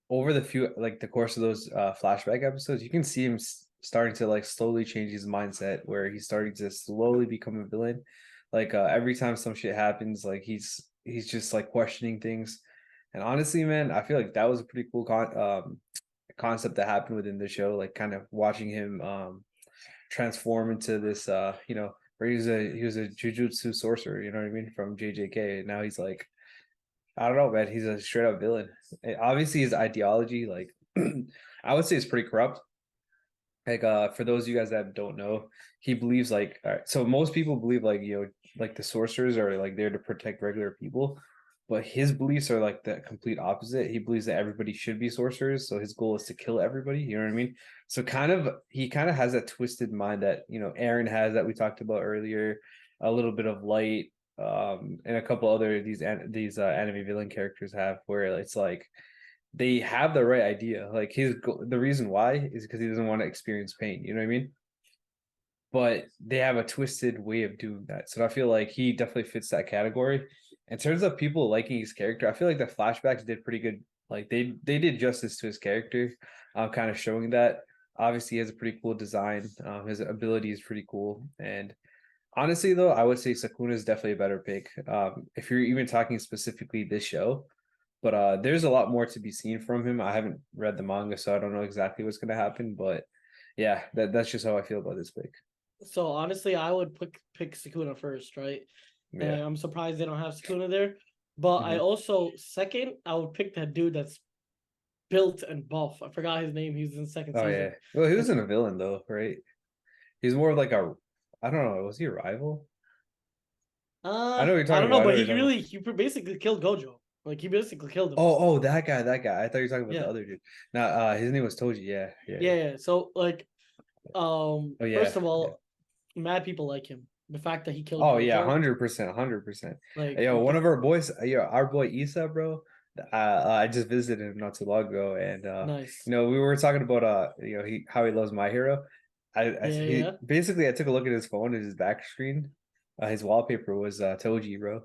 over the course of those flashback episodes, you can see him starting to like slowly change his mindset where he's starting to slowly become a villain. Like every time some shit happens, like he's just like questioning things. And honestly, man, I feel like that was a pretty cool concept that happened within the show. Like kind of watching him transform into this where he was a jujutsu sorcerer, you know what I mean, from JJK. Now he's like I don't know, man. He's a straight up villain. Obviously, his ideology, like, I would say, is pretty corrupt. Like, for those of you guys that don't know, he believes like, all right, so most people believe like, like the sorcerers are like there to protect regular people, but his beliefs are like the complete opposite. He believes that everybody should be sorcerers, so his goal is to kill everybody. You know what I mean? So he kind of has that twisted mind that Aaron has that we talked about earlier. A little bit of light, and a couple other these anime villain characters have, where it's like they have the right idea. Like the reason why is because he doesn't want to experience pain. You know what I mean? But they have a twisted way of doing that. So I feel like he definitely fits that category. In terms of people liking his character, I feel like the flashbacks did pretty good. Like they did justice to his character, kind of showing that. Obviously, he has a pretty cool design. His ability is pretty cool, and honestly, though, I would say Sakuna is definitely a better pick. If you're even talking specifically this show, but there's a lot more to be seen from him. I haven't read the manga, so I don't know exactly what's gonna happen. But yeah, that's just how I feel about this pick. So honestly, I would pick Sukuna first, right? And Yeah. I'm surprised they don't have Sukuna there. But I Mhm. also second, I would pick that dude that's built and buff. I forgot his name. He was in the second Oh yeah. season. Well, he That's wasn't a villain though, right? He's more of like a, I don't know. Was he a rival? I know what you're I talking don't about. know, I know but what you're talking about. he basically killed Gojo. Like he basically killed him. Oh, that guy, that guy. I thought you were talking about the Yeah. other dude. Now, his name was Toji. Yeah, yeah, yeah. Yeah. So like Oh first yeah, of yeah. all, mad people like him. The fact that he killed Oh yeah, Gojo, 100%, 100%. like Yo, one the of our boys, our boy Isa, bro. I just visited him not too long ago, and nice. we were talking about how he loves My Hero. Yeah, He yeah. basically I took a look at his phone and his back screen. His wallpaper was Toji, bro.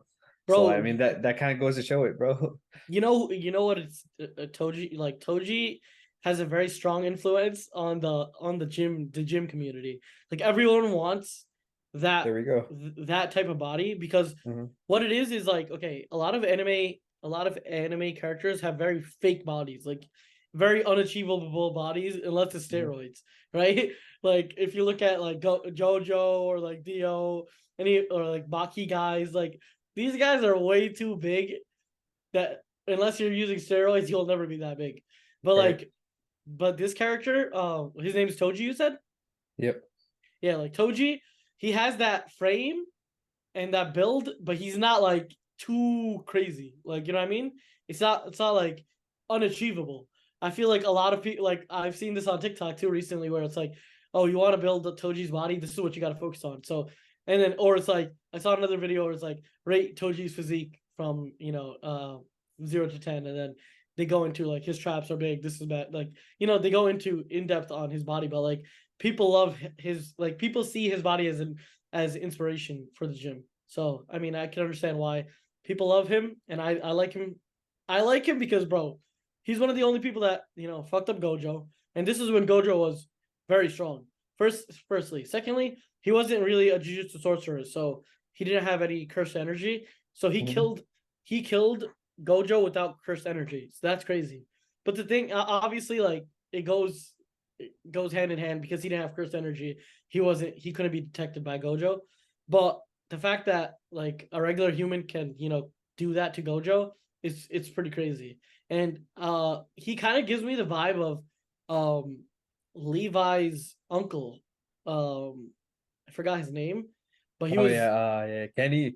So I Bro, mean that kind of goes to show it, bro. you know what it's Toji, like Toji has a very strong influence on the gym community. Like everyone wants that There we go. that type of body because Hmm. what it is like, okay, a lot of anime characters have very fake bodies, like very unachievable bodies unless it's Hmm. steroids, right? Like if you look at like Jojo or like Dio, or like Baki guys, like these guys are way too big that unless you're using steroids, you'll never be that big. But Right. like, but this character, his name is Toji. You said, Yep. yeah, like Toji, he has that frame and that build, but he's not like too crazy. Like you know what I mean? It's not like unachievable. I feel like a lot of people, like I've seen this on TikTok too recently, where it's like, oh, you want to build Toji's body, this is what you got to focus on. So, and then or it's like I saw another video where it's like rate Toji's physique from 0 to 10, and then they go into like his traps are big, this is bad, like they go into in depth on his body, but like people love his, like people see his body as inspiration for the gym. So I mean, I can understand why people love him, and I like him. I like him because, bro, he's one of the only people that fucked up Gojo, and this is when Gojo was very strong. Firstly, secondly, he wasn't really a jujutsu sorcerer, so he didn't have any cursed energy. So he Hmm. killed he killed Gojo without cursed energy. So that's crazy. But the thing, obviously, like it goes hand in hand because he didn't have cursed energy. He couldn't be detected by Gojo. But the fact that like a regular human can do that to Gojo is it's pretty crazy. And he kind of gives me the vibe of Levi's uncle. I forgot his name, but he Oh was, yeah, yeah. Kenny.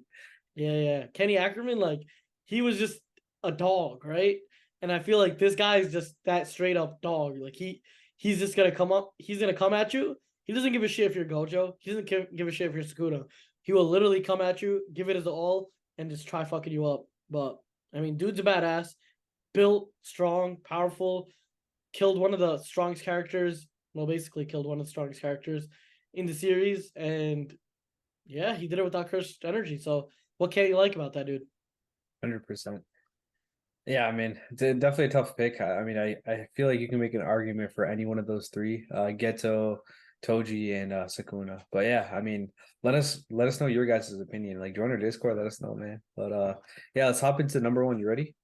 yeah, Kenny Ackerman. Like he was just a dog, right? And I feel like this guy is just that straight up dog. Like he's just gonna come up. He's gonna come at you. He doesn't give a shit if you're Gojo. He doesn't give a shit if you're Sakuna. He will literally come at you, give it his all, and just try fucking you up. But I mean, dude's a badass, built, strong, powerful. Killed one of the strongest characters. Well, basically killed one of the strongest characters in the series, and yeah, he did it without cursed energy. So what can't you like about that dude? 100%. Yeah, I mean, it's definitely a tough pick. I mean, I feel like you can make an argument for any one of those three, Geto, Toji, and Sakuna. But yeah, I mean, let us know your guys' opinion. Like, join our Discord, let us know, man. But yeah, let's hop into number one. You ready?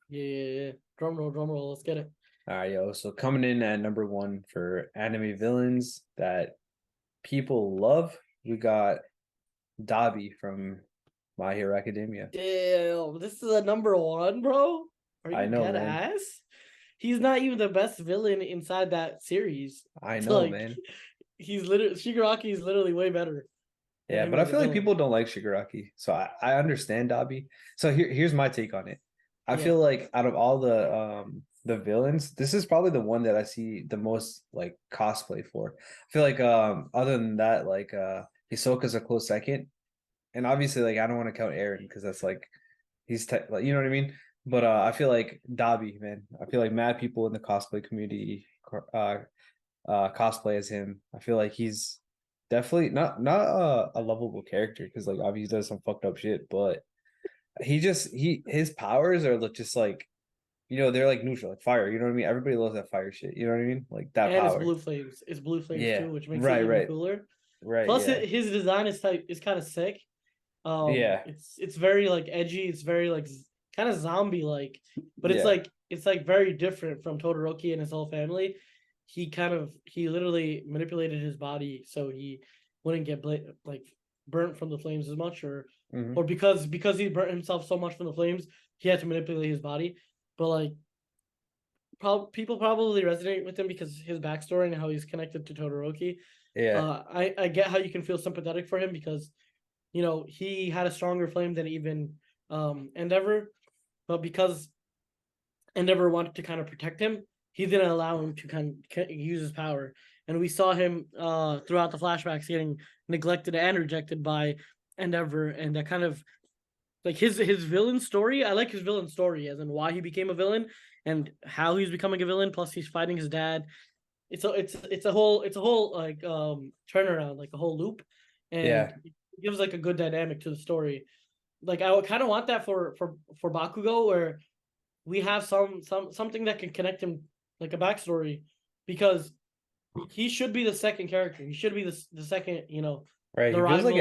Yeah, yeah, yeah. Drum roll. Let's get it. All right, yo. So coming in at number one for anime villains that people love, we got Dabi from My Hero Academia. Damn, this is a number one, bro. Are I you know, dead man. ass? He's not even the best villain inside that series. I know, Like, man. he's literally Shigaraki is literally way better than Yeah, him but I as a feel like villain. people don't like Shigaraki. So I understand Dobby. So here's my take on it. I Yeah, feel like out of all the villains, this is probably the one that I see the most like cosplay for. I feel like other than that, like Hisoka's a close second. and obviously like I don't want to count Aaron because that's like like you know what I mean. But I feel like Dobby, man. I feel like mad people in the cosplay community cosplay as him. I feel like he's definitely not a lovable character because like obviously he does some fucked up shit, but he his powers are just like they're like neutral, like fire. You know what I mean? Everybody loves that fire shit. You know what I mean? Like that And power. it's blue flames Yeah. too, which makes it Right. even Right. cooler. Right. Plus, Yeah. his design is kind of sick. Yeah. It's very like edgy. It's very like kind of zombie like, but Yeah. it's like very different from Todoroki and his whole family. He literally manipulated his body so he wouldn't get like burnt from the flames as much, Hmm. or because he burnt himself so much from the flames, he had to manipulate his body. But like, people probably resonate with him because his backstory and how he's connected to Todoroki. Yeah. I get how you can feel sympathetic for him because he had a stronger flame than even Endeavor, but because Endeavor wanted to kind of protect him, he didn't allow him to kind of use his power. And we saw him throughout the flashbacks getting neglected and rejected by Endeavor, and that kind of like his villain story. I like his villain story as in why he became a villain and how he's becoming a villain. Plus, he's fighting his dad. It's a whole like turnaround, like a whole loop, and Yeah. it gives like a good dynamic to the story. Like I would kind of want that for Bakugo, where we have something that can connect him, like a backstory, because he should be the second character. He should be the second, Right. the rival.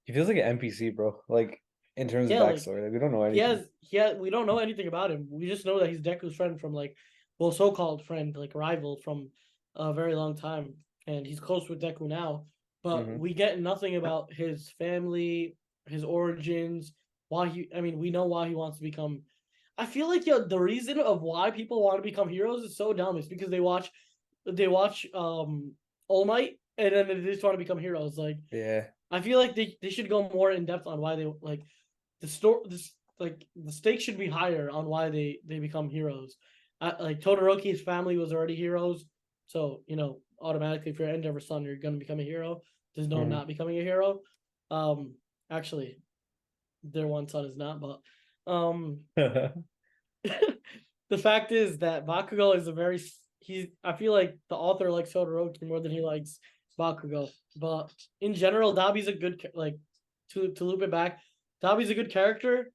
He feels like an NPC, bro. Like in terms of Yeah, like backstory, like we don't know he anything. has we don't know anything about him. We just know that he's Deku's friend from like, well, so-called friend, like rival from a very long time, and he's close with Deku now. But Hmm. we get nothing about his family, his origins, why I mean, we know why he wants to become. I feel like the reason of why people want to become heroes is so dumb. It's because they watch All Might, and then they just want to become heroes. Like, Yeah. I feel like they should go more in depth on why they like the story. This like the stakes should be higher on why they become heroes. Like Todoroki's family was already heroes, so automatically if you're Endeavor's son, you're gonna become a hero. There's no Hmm. not becoming a hero. Actually, their one son is not, but the fact is that Bakugo is a very he. I feel like the author likes Todoroki more than he likes Bakugo. But in general, Dabi's a good like to loop it back. Dabi's a good character,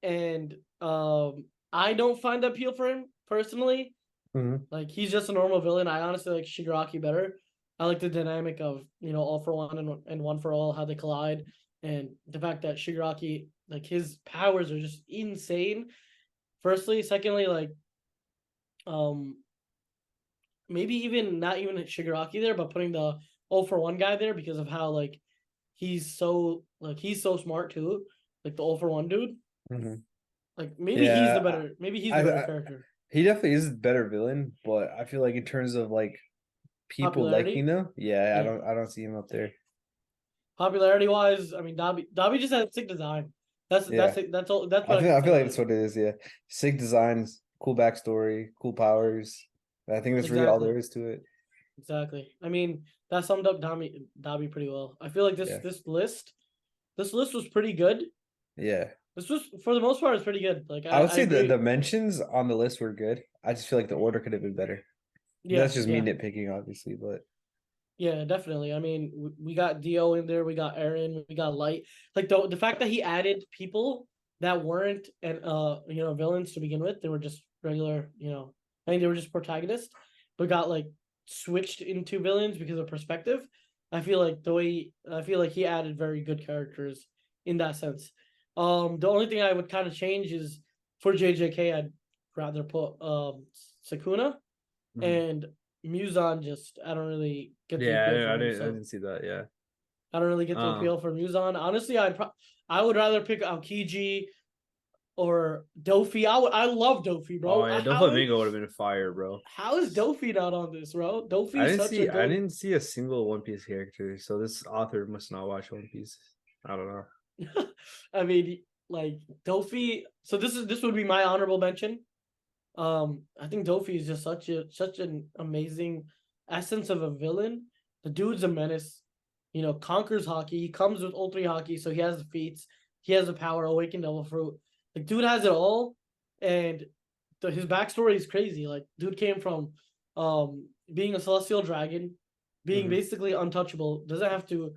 and I don't find appeal for him personally. Hmm. Like he's just a normal villain. I honestly like Shigaraki better. I like the dynamic of all for one and one for all, how they collide, and the fact that Shigaraki, like, his powers are just insane. Firstly, secondly, like um maybe even not even Shigaraki there, but putting the all for one guy there because of how like he's so smart too, like the all for one dude. Hmm. Like maybe he's the Yeah. better maybe he's I, the better I character. he definitely is a better villain, but I feel like in terms of like people liking Popularity, him, yeah, yeah. I don't see him up there. Popularity wise, I mean, Dobby just has sick design. That's Yeah. it. That's all. That's what I can I say. feel like Like, that's what it is. Yeah, sick designs, cool backstory, cool powers. I think that's really all exactly, there is to it. exactly. I mean, that summed up Dobby pretty well. I feel like this Yeah, this list this list was pretty good. yeah. This was, for the most part, it's pretty good. Like, I would I say the agree. mentions on the list were good. I just feel like the order could have been better. Yeah, That's just me yeah, nitpicking, obviously, but yeah, definitely. I mean, we got Dio in there, we got Aaron, we got Light. Like the fact that he added people that weren't and villains to begin with, they were just regular. I mean, they were just protagonists, but got like switched into villains because of perspective. I feel like he added very good characters in that sense. The only thing I would kind of change is for JJK, I'd rather put Sakuna mhm. and Muzan. Just I don't really get the Yeah, appeal from him, I so didn't see that. Yeah. I don't really get the Um. appeal for Muzan. Honestly, I would rather pick Aokiji or Dofi. I love Dofi, Oh bro. yeah, Doflamingo would have been fire, bro. How is Dofi not on this, bro? Dofi is such a I good. didn't see a single One Piece character, so this author must not watch One Piece. I don't know. I mean, like Dofi. So this would be my honorable mention. I think Dofi is just such an amazing essence of a villain. The dude's a menace. conquers hockey. He comes with all three hockey, so he has the feats, he has the power, awakened devil fruit. Like dude has it all, and his backstory is crazy. Like dude came from being a celestial dragon, being Mhm. basically untouchable, doesn't have to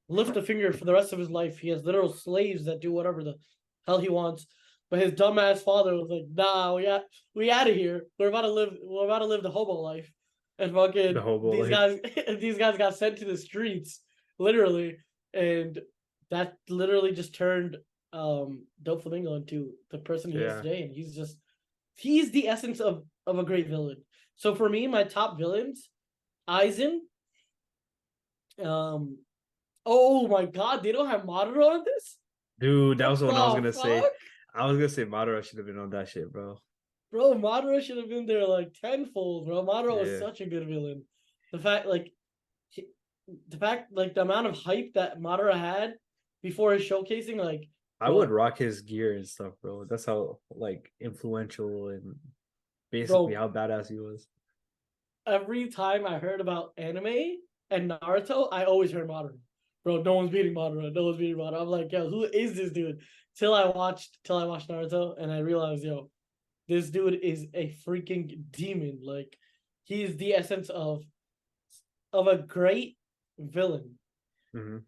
lift a finger for the rest of his life. He has literal slaves that do whatever the hell he wants. But his dumbass father was like, "Nah, we out of here. We're about to live the hobo life." And The fucking hobo these life. guys, these guys got sent to the streets, literally, and that literally just turned Dope Flamingo into the person he is Yeah. today. And he's the essence of a great villain. So for me, my top villains, Aizen. Um, oh my god, they don't have Madara on this. Dude, that What was the one I was the gonna say. fuck? I was gonna say Madara should have been on that shit, bro. Bro, Madara should have been there like tenfold, bro. Madara was Yeah. such a good villain. The fact, like, he, the amount of hype that Madara had before his showcasing, like, I would bro, rock his gear and stuff, bro. That's how like influential and basically bro, how badass he was. every time I heard about anime and Naruto, I always heard Madara. Bro, no one's beating Madara. No one's beating Madara. I'm like, yo, who is this dude? Till I watched Naruto, and I realized, yo, this dude is a freaking demon. Like, he's the essence of a great villain. Hmm.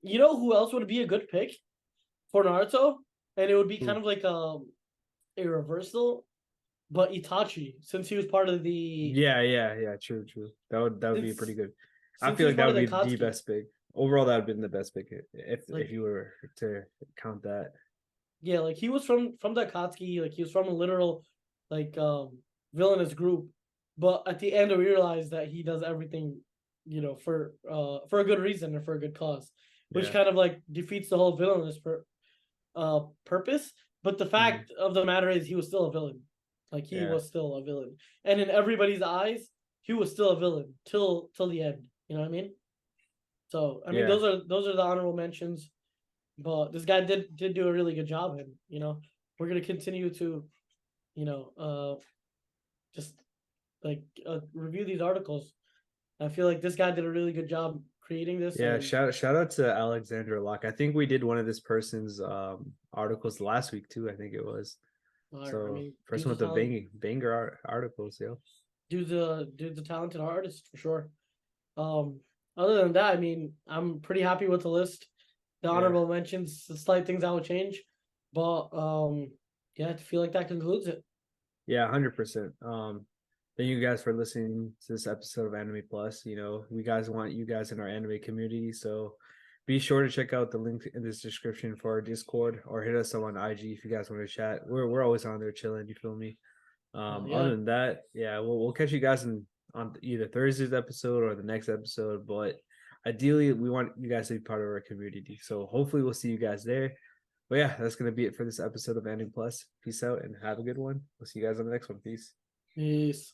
You know who else would be a good pick for Naruto? And it would be kind Ooh. of like a reversal, but Itachi, since he was part of the Yeah. True, true. That would be pretty since good. I since he feel was like that part of would the be the Akatsuki, best pick. Overall, that would have been the best pick if like you were to count that. yeah, like he was from the Akatsuki, like he was from a literal like villainous group, but at the end we realized that he does everything, for a good reason or for a good cause, which Yeah. kind of like defeats the whole villainous purpose. But the Mhm. fact of the matter is he was still a villain. Like he Yeah. was still a villain. And in everybody's eyes, he was still a villain till the end. You know what I mean? So I mean Yeah. those are the honorable mentions. But this guy did do a really good job, and we're gonna continue to just like review these articles. I feel like this guy did a really good job creating this, Yeah, and shout out to Alexander Locke. I think we did one of this person's articles last week too. I think it was. I So mean, first one with the banger articles, yo. dude's a talented artist for sure. Um, Other than that, I mean, I'm pretty happy with the list. The Yeah. honorable mentions, the slight things I would change, but yeah, I feel like that concludes it. Yeah, 100%. Thank you guys for listening to this episode of Anime Plus. We guys want you guys in our anime community, so be sure to check out the link in this description for our Discord or hit us up on IG if you guys want to chat. We're always on there chilling. You feel me? Other Yeah, than that, yeah, we'll catch you guys on either Thursday's episode or the next episode. But ideally, we want you guys to be part of our community. So hopefully, we'll see you guys there. But yeah, that's gonna be it for this episode of Anime Plus. Peace out and have a good one. We'll see you guys on the next one. Peace. peace.